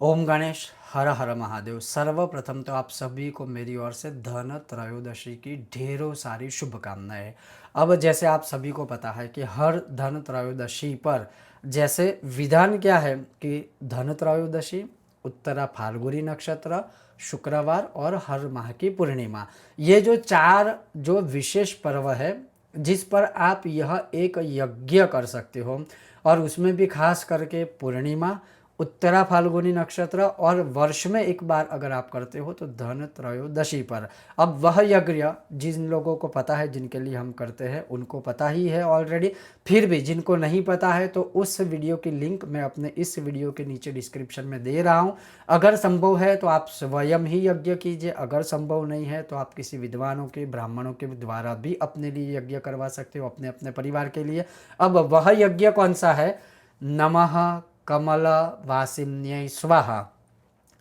ओम गणेश हर हर महादेव। सर्वप्रथम तो आप सभी को मेरी ओर से धन त्रयोदशी की ढेरों सारी शुभकामनाएं। अब जैसे आप सभी को पता है कि हर धन त्रयोदशी पर जैसे विधान क्या है कि धन त्रयोदशी, उत्तरा फाल्गुनी नक्षत्र, शुक्रवार और हर माह की पूर्णिमा, ये जो चार जो विशेष पर्व है जिस पर आप यह एक यज्ञ कर सकते हो। और उसमें भी खास करके पूर्णिमा, उत्तरा फाल्गुनी नक्षत्र और वर्ष में एक बार अगर आप करते हो तो धन त्रयोदशी पर। अब वह यज्ञ जिन लोगों को पता है, जिनके लिए हम करते हैं, उनको पता ही है ऑलरेडी। फिर भी जिनको नहीं पता है तो उस वीडियो की लिंक मैं अपने इस वीडियो के नीचे डिस्क्रिप्शन में दे रहा हूँ। अगर संभव है तो आप स्वयं ही यज्ञ कीजिए, अगर संभव नहीं है तो आप किसी विद्वानों के, ब्राह्मणों के द्वारा भी अपने लिए यज्ञ करवा सकते हो, अपने अपने परिवार के लिए। अब वह यज्ञ कौन सा है? नमः कमल वासिन्यै स्वाहा,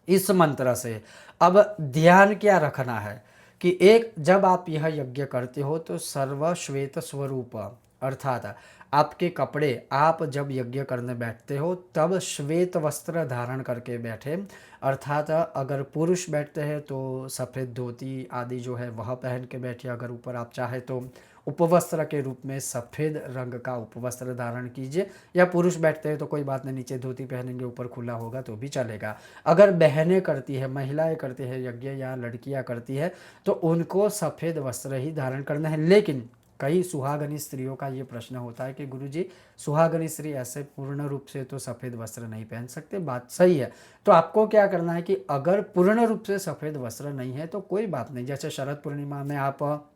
इस मंत्र से। अब ध्यान क्या रखना है कि एक, जब आप यह यज्ञ करते हो तो सर्व श्वेत स्वरूप, अर्थात आपके कपड़े, आप जब यज्ञ करने बैठते हो तब श्वेत वस्त्र धारण करके बैठे। अर्थात अगर पुरुष बैठते हैं तो सफ़ेद धोती आदि जो है वह पहन के बैठिए। अगर ऊपर आप चाहे तो उपवस्त्र के रूप में सफ़ेद रंग का उपवस्त्र धारण कीजिए, या पुरुष बैठते हैं तो कोई बात नहीं, नीचे धोती पहनेंगे ऊपर खुला होगा तो भी चलेगा। अगर बहनें करती है, महिलाएं करती है यज्ञ या लड़कियां करती है तो उनको सफ़ेद वस्त्र ही धारण करना है। लेकिन कई सुहागनी स्त्रियों का ये प्रश्न होता है कि गुरुजी, सुहागनी स्त्री ऐसे पूर्ण रूप से तो सफ़ेद वस्त्र नहीं पहन सकते। बात सही है। तो आपको क्या करना है कि अगर पूर्ण रूप से सफ़ेद वस्त्र नहीं है तो कोई बात नहीं, जैसे शरद पूर्णिमा में आप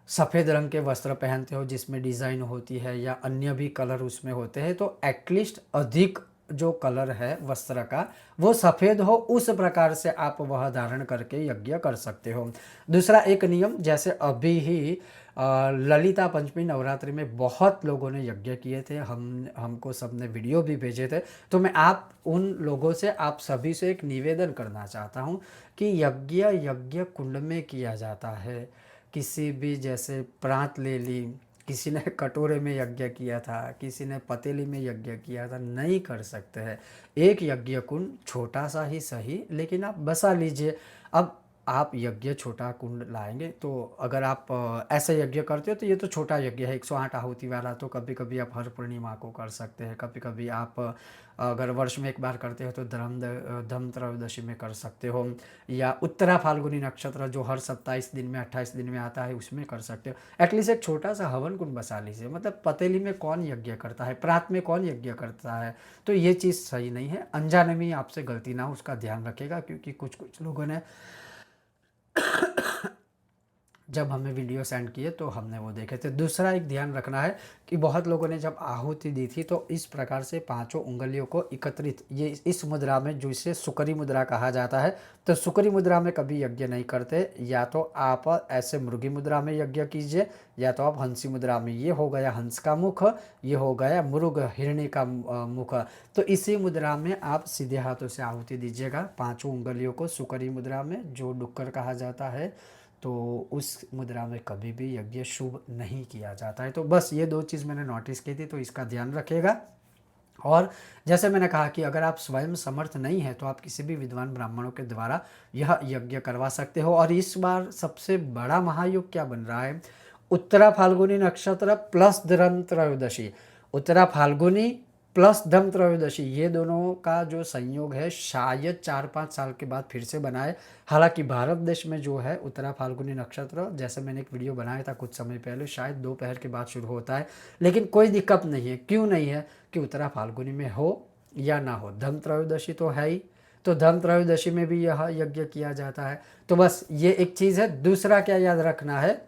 सफ़ेद रंग के वस्त्र पहनते हो जिसमें डिज़ाइन होती है या अन्य भी कलर उसमें होते हैं, तो एटलीस्ट अधिक जो कलर है वस्त्र का वो सफ़ेद हो, उस प्रकार से आप वह धारण करके यज्ञ कर सकते हो। दूसरा एक नियम, जैसे अभी ही ललिता पंचमी नवरात्रि में बहुत लोगों ने यज्ञ किए थे, हमको सबने वीडियो भी भेजे थे। तो मैं आप उन लोगों से, आप सभी से एक निवेदन करना चाहता हूँ कि यज्ञ यज्ञ कुंड में किया जाता है। किसी भी, जैसे प्रांत ले ली, किसी ने कटोरे में यज्ञ किया था, किसी ने पतीली में यज्ञ किया था, नहीं कर सकते हैं। एक यज्ञ कुंड छोटा सा ही सही, लेकिन आप बसा लीजिए। अब आप यज्ञ छोटा कुंड लाएंगे तो अगर आप ऐसे यज्ञ करते हो तो ये तो छोटा यज्ञ है 108 आहुति वाला, तो कभी कभी आप हर पूर्णिमा को कर सकते हैं। कभी कभी आप अगर वर्ष में एक बार करते हो तो धन त्रयोदशी में कर सकते हो, या उत्तरा फाल्गुनी नक्षत्र जो हर 27 दिन में 28 दिन में आता है उसमें कर सकते हो। एटलीस्ट एक छोटा सा हवन कुंड बसा लीजिए। मतलब पतीली में कौन यज्ञ करता है, प्रात में कौन यज्ञ करता है? तो ये चीज़ सही नहीं है। अनजाने में आपसे गलती ना हो उसका ध्यान रखेगा, क्योंकि कुछ कुछ लोगों ने जब हमें वीडियो सेंड किए तो हमने वो देखे थे। दूसरा एक ध्यान रखना है कि बहुत लोगों ने जब आहुति दी थी तो इस प्रकार से पांचों उंगलियों को एकत्रित, ये इस मुद्रा में, जो इसे सुकरी मुद्रा कहा जाता है, तो सुकरी मुद्रा में कभी यज्ञ नहीं करते। या तो आप ऐसे मृगी मुद्रा में यज्ञ कीजिए, या तो आप हंसी मुद्रा में। ये हो गया हंस का मुख, ये हो गया मृग हिरणी का मुख। तो इसी मुद्रा में आप सीधे हाथों से आहुति दीजिएगा, पांचों उंगलियों को सुकरी मुद्रा में, जो डुक्कर कहा जाता है। तो उस मुद्रा में कभी भी यज्ञ शुभ नहीं किया जाता है। तो बस ये दो चीज़ मैंने नोटिस की थी, तो इसका ध्यान रखिएगा। और जैसे मैंने कहा कि अगर आप स्वयं समर्थ नहीं है तो आप किसी भी विद्वान ब्राह्मणों के द्वारा यह यज्ञ करवा सकते हो। और इस बार सबसे बड़ा महायोग क्या बन रहा है? उत्तरा फाल्गुनी नक्षत्र प्लस धन त्रयोदशी, उत्तरा फाल्गुनी प्लस धन त्रयोदशी, ये दोनों का जो संयोग है शायद 4-5 साल के बाद फिर से बना है। हालांकि भारत देश में जो है उत्तरा फाल्गुनी नक्षत्र, जैसे मैंने एक वीडियो बनाया था कुछ समय पहले, शायद दोपहर के बाद शुरू होता है। लेकिन कोई दिक्कत नहीं है। क्यों नहीं है? कि उत्तरा फाल्गुनी में हो या ना हो, धन त्रयोदशी तो है ही। तो धन त्रयोदशी में भी यह यज्ञ किया जाता है। तो बस ये एक चीज़ है। दूसरा क्या याद रखना है,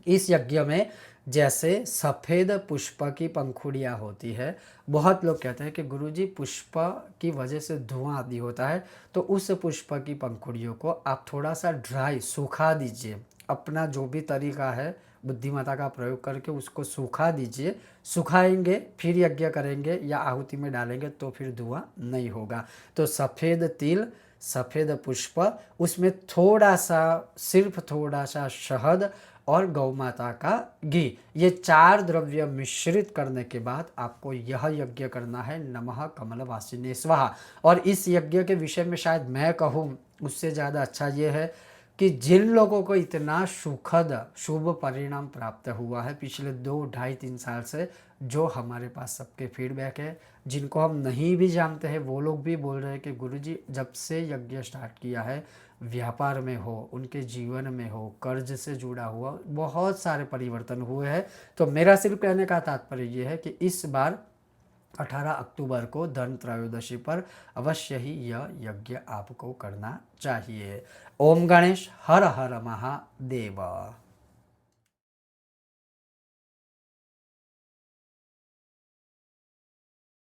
इस यज्ञ में जैसे सफ़ेद पुष्प की पंखुड़ियाँ होती है, बहुत लोग कहते हैं कि गुरुजी पुष्प की वजह से धुआं आदि होता है, तो उस पुष्प की पंखुड़ियों को आप थोड़ा सा ड्राई सूखा दीजिए। अपना जो भी तरीका है बुद्धिमत्ता का प्रयोग करके उसको सूखा दीजिए। सुखाएंगे फिर यज्ञ करेंगे या आहुति में डालेंगे तो फिर धुआं नहीं होगा। तो सफ़ेद तिल, सफ़ेद पुष्प, उसमें थोड़ा सा, सिर्फ थोड़ा सा शहद और गौ माता का घी, ये 4 द्रव्य मिश्रित करने के बाद आपको यह यज्ञ करना है, नमः कमलवासिने स्वाहा। और इस यज्ञ के विषय में शायद मैं कहूँ उससे ज़्यादा अच्छा ये है कि जिन लोगों को इतना सुखद शुभ परिणाम प्राप्त हुआ है पिछले 2 ढाई 3 साल से, जो हमारे पास सबके फीडबैक है, जिनको हम नहीं भी जानते हैं वो लोग भी बोल रहे हैं कि गुरुजी जब से यज्ञ स्टार्ट किया है, व्यापार में हो, उनके जीवन में हो, कर्ज से जुड़ा हुआ बहुत सारे परिवर्तन हुए हैं। तो मेरा सिर्फ कहने का तात्पर्य ये है कि इस बार 18 अक्टूबर को धन त्रयोदशी पर अवश्य ही यह यज्ञ आपको करना चाहिए। ओम गणेश हर हर महादेव।